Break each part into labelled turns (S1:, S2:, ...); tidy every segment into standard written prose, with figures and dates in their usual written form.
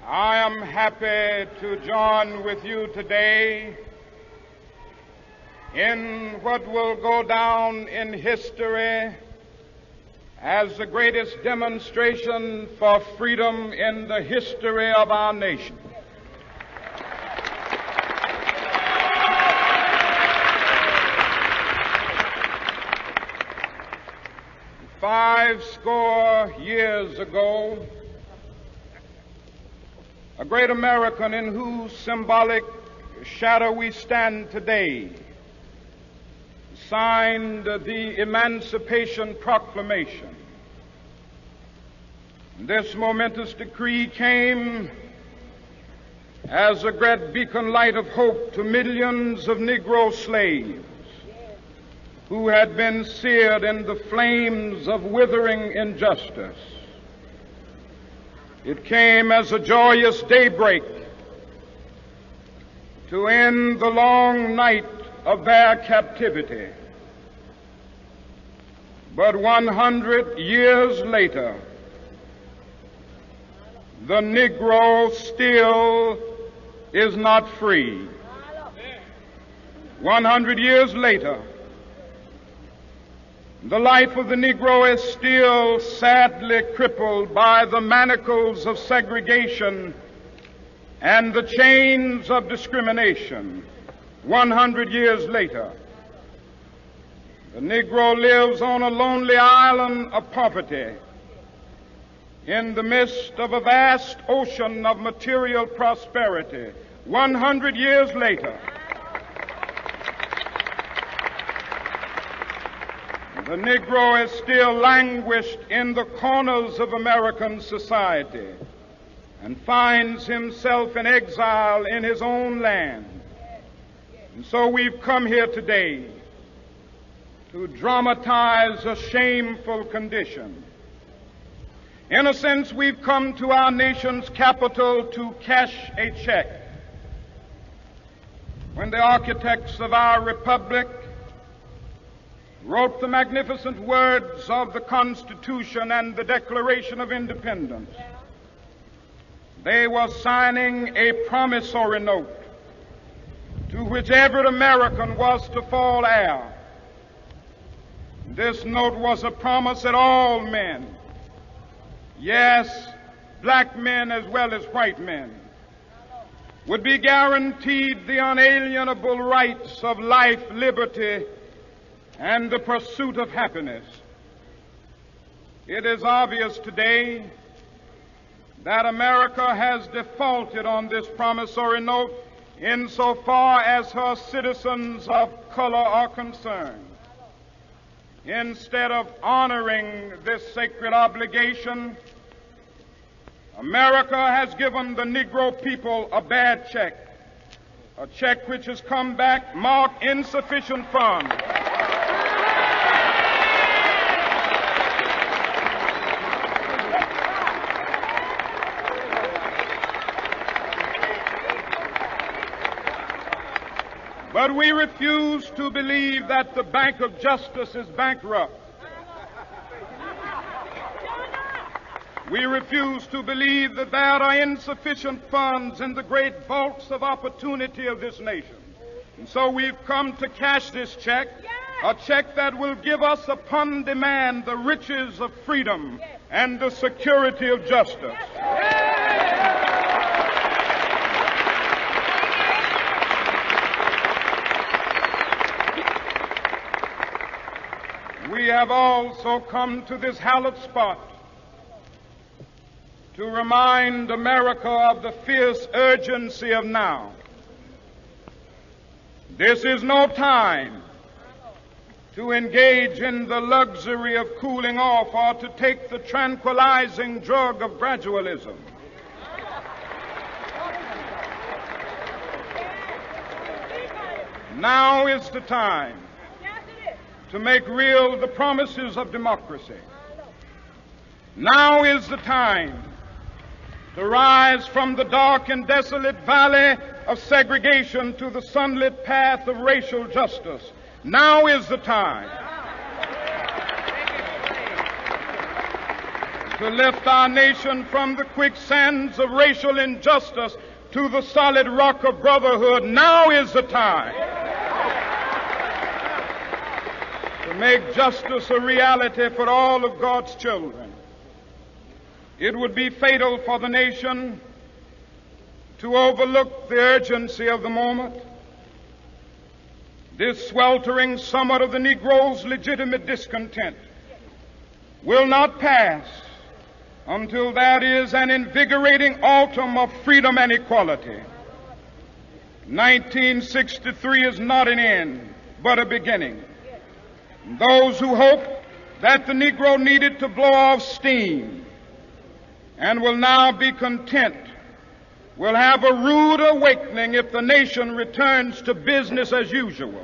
S1: I am happy to join with you today in what will go down in history as the greatest demonstration for freedom in the history of our nation. Five score years ago, a great American in whose symbolic shadow we stand today signed the Emancipation Proclamation. This momentous decree came as a great beacon light of hope to millions of Negro slaves who had been seared in the flames of withering injustice. It came as a joyous daybreak to end the long night of their captivity. But 100 years later, the Negro still is not free. 100 years later, the life of the Negro is still sadly crippled by the manacles of segregation and the chains of discrimination. 100 years later, the Negro lives on a lonely island of poverty in the midst of a vast ocean of material prosperity. 100 years later, the Negro is still languished in the corners of American society and finds himself in exile in his own land. And so we've come here today to dramatize a shameful condition. In a sense, we've come to our nation's capital to cash a check. When the architects of our republic wrote the magnificent words of the Constitution and the Declaration of Independence, they were signing a promissory note to which every American was to fall heir. This note was a promise that all men, yes, black men as well as white men, would be guaranteed the unalienable rights of life, liberty, and the pursuit of happiness. It is obvious today that America has defaulted on this promissory note insofar as her citizens of color are concerned. Instead of honoring this sacred obligation, America has given the Negro people a bad check, a check which has come back marked insufficient funds. But we refuse to believe that the Bank of Justice is bankrupt. We refuse to believe that there are insufficient funds in the great vaults of opportunity of this nation. And so we've come to cash this check, a check that will give us upon demand the riches of freedom and the security of justice. We have also come to this hallowed spot to remind America of the fierce urgency of now. This is no time to engage in the luxury of cooling off or to take the tranquilizing drug of gradualism. Now is the time to make real the promises of democracy. Now is the time to rise from the dark and desolate valley of segregation to the sunlit path of racial justice. Now is the time. to lift our nation from the quicksands of racial injustice to the solid rock of brotherhood. Now is the time to make justice a reality for all of God's children. It would be fatal for the nation to overlook the urgency of the moment. This sweltering summit of the Negro's legitimate discontent will not pass until there is an invigorating autumn of freedom and equality. 1963 is not an end, but a beginning. Those who hope that the Negro needed to blow off steam and will now be content will have a rude awakening if the nation returns to business as usual.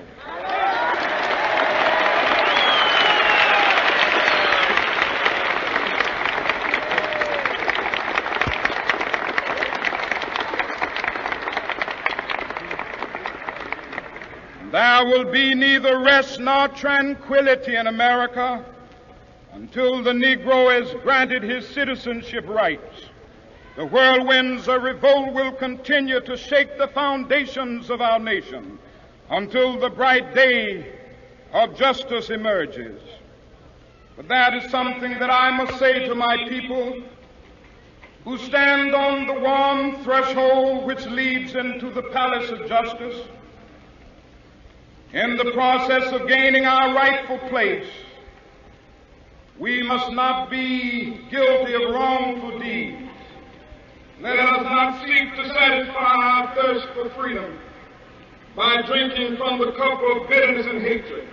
S1: There will be neither rest nor tranquility in America until the Negro is granted his citizenship rights. The whirlwinds of revolt will continue to shake the foundations of our nation until the bright day of justice emerges. But that is something that I must say to my people who stand on the warm threshold which leads into the palace of justice. In the process of gaining our rightful place, we must not be guilty of wrongful deeds. Let us not seek to satisfy our thirst for freedom by drinking from the cup of bitterness and hatred.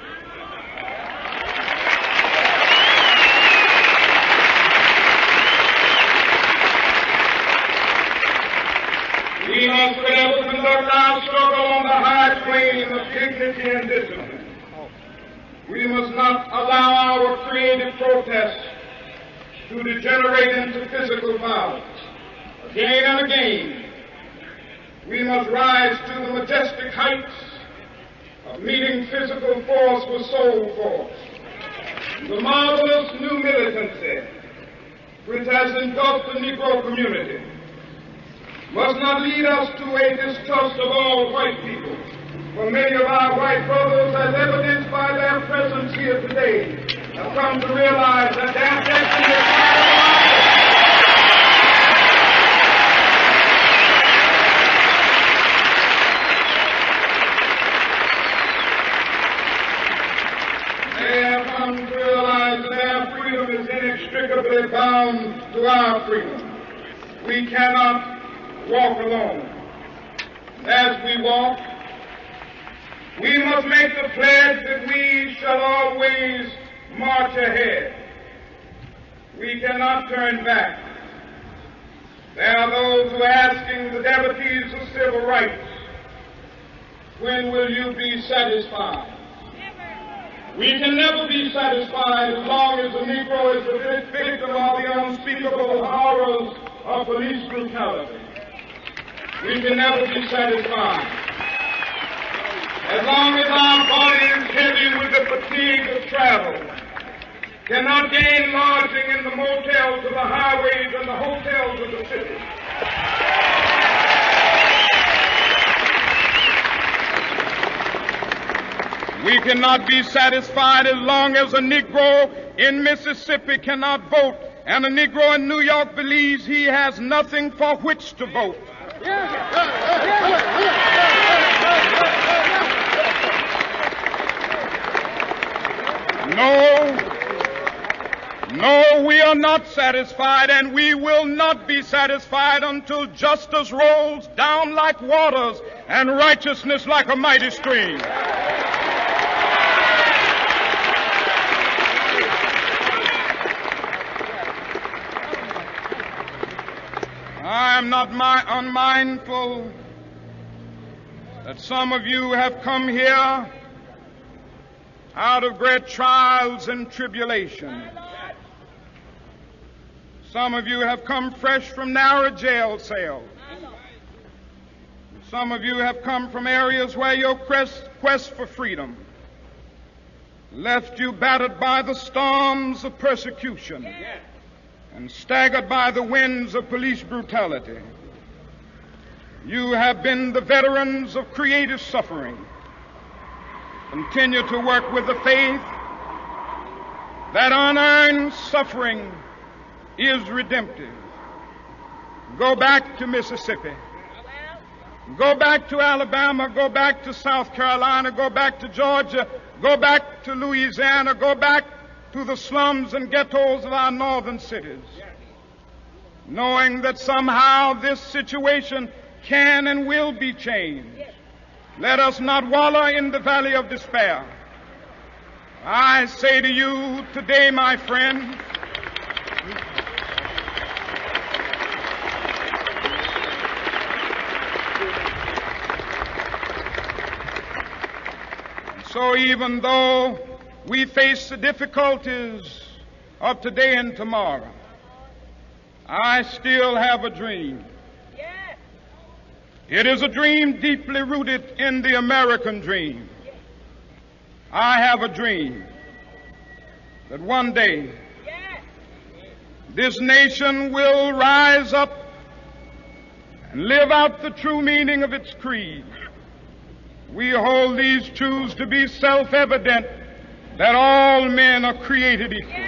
S1: We must forever conduct our struggle on the high plane of dignity and discipline. We must not allow our creative protests to degenerate into physical violence. Again and again, we must rise to the majestic heights of meeting physical force with soul force. The marvelous new militancy which has engulfed the Negro community must not lead us to a distrust of all white people. For many of our white brothers, as evidenced by their presence here today, have come to realize that their destiny is inextricably bound to our freedom. We cannot walk alone. As we walk, we must make the pledge that we shall always march ahead. We cannot turn back. There are those who are asking the devotees of civil rights, when will you be satisfied? We can never be satisfied as long as the Negro is the victim of the unspeakable horrors of police brutality. We can never be satisfied as long as our body is heavy with the fatigue of travel, cannot gain lodging in the motels of the highways and the hotels of the city. We cannot be satisfied as long as a Negro in Mississippi cannot vote and a Negro in New York believes he has nothing for which to vote. No, we are not satisfied, and we will not be satisfied until justice rolls down like waters and righteousness like a mighty stream. I am not unmindful that some of you have come here out of great trials and tribulations. Some of you have come fresh from narrow jail cells. Some of you have come from areas where your quest for freedom left you battered by the storms of persecution. and staggered by the winds of police brutality. You have been the veterans of creative suffering. Continue to work with the faith that unearned suffering is redemptive. Go back to Mississippi. Go back to Alabama. Go back to South Carolina. Go back to Georgia. Go back to Louisiana. Go back to the slums and ghettos of our northern cities, knowing that somehow this situation can and will be changed. Let us not wallow in the valley of despair. I say to you today, my friend, so even though we face the difficulties of today and tomorrow, I still have a dream. It is a dream deeply rooted in the American dream. I have a dream that one day this nation will rise up and live out the true meaning of its creed. We hold these truths to be self-evident, that all men are created equal.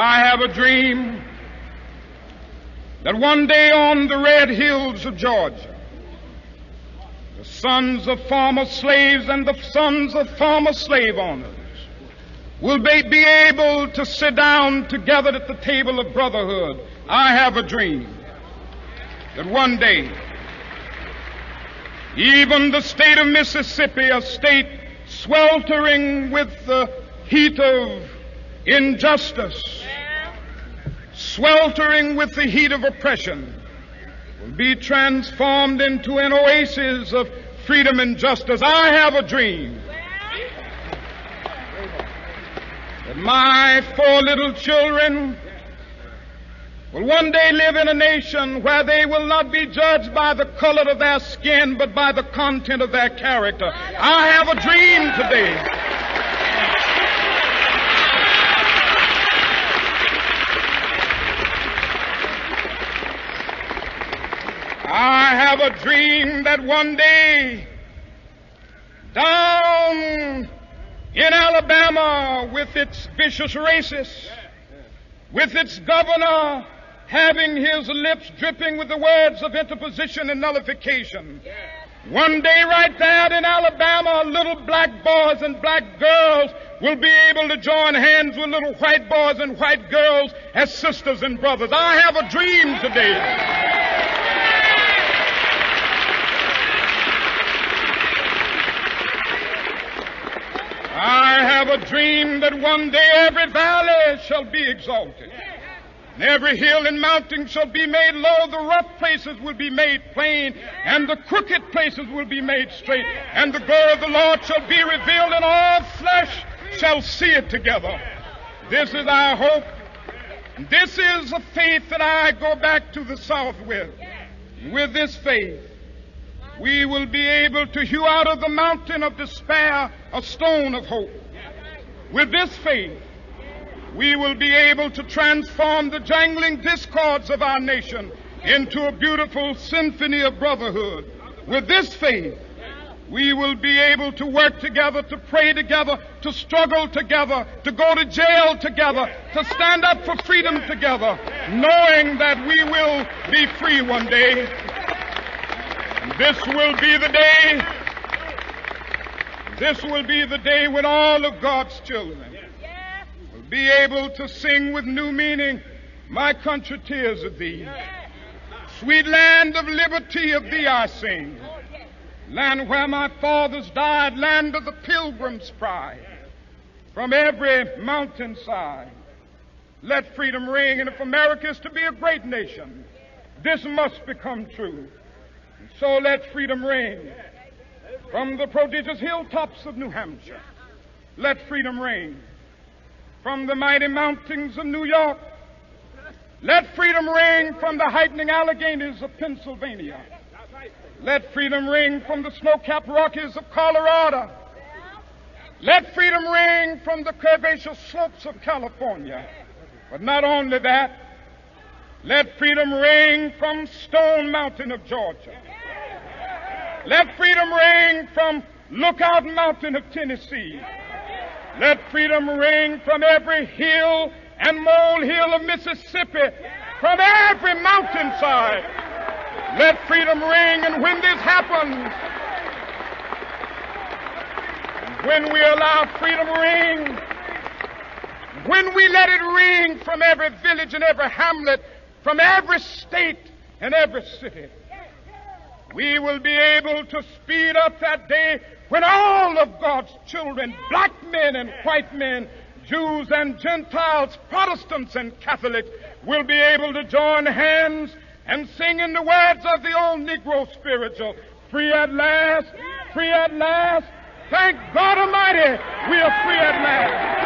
S1: I have a dream that one day on the red hills of Georgia, the sons of former slaves and the sons of former slave owners will be able to sit down together at the table of brotherhood. I have a dream that one day even the state of Mississippi, a state sweltering with the heat of injustice, sweltering with the heat of oppression, will be transformed into an oasis of freedom and justice. I have a dream that my 4 little children will one day live in a nation where they will not be judged by the color of their skin, but by the content of their character. I have a dream today I have a dream that one day down in Alabama, with its vicious racists, with its governor having his lips dripping with the words of interposition and nullification, one day right there in Alabama, little black boys and black girls will be able to join hands with little white boys and white girls as sisters and brothers. I have a dream today I have a dream that one day every valley shall be exalted, and every hill and mountain shall be made low. The rough places will be made plain, and the crooked places will be made straight. And the glory of the Lord shall be revealed, and all flesh shall see it together. This is our hope. This is a faith that I go back to the South with. With this faith, we will be able to hew out of the mountain of despair a stone of hope. With this faith, we will be able to transform the jangling discords of our nation into a beautiful symphony of brotherhood. With this faith, we will be able to work together, to pray together, to struggle together, to go to jail together, to stand up for freedom together, knowing that we will be free one day. This will be the day when all of God's children will be able to sing with new meaning, "My country, tears of thee. Sweet land of liberty, of thee I sing. Land where my fathers died, land of the pilgrim's pride. From every mountainside, let freedom ring." And if America is to be a great nation, this must become true. So let freedom ring from the prodigious hilltops of New Hampshire. Let freedom ring from the mighty mountains of New York. Let freedom ring from the heightening Alleghanies of Pennsylvania. Let freedom ring from the snow-capped Rockies of Colorado. Let freedom ring from the curvaceous slopes of California. But not only that, let freedom ring from Stone Mountain of Georgia. Let freedom ring from Lookout Mountain of Tennessee. Let freedom ring from every hill and molehill of Mississippi, from every mountainside. Let freedom ring, and when this happens, when we allow freedom ring, when we let it ring from every village and every hamlet, from every state and every city, we will be able to speed up that day when all of God's children, black men and white men, Jews and Gentiles, Protestants and Catholics, will be able to join hands and sing in the words of the old Negro spiritual, free at last, free at last. Thank God Almighty, we are free at last.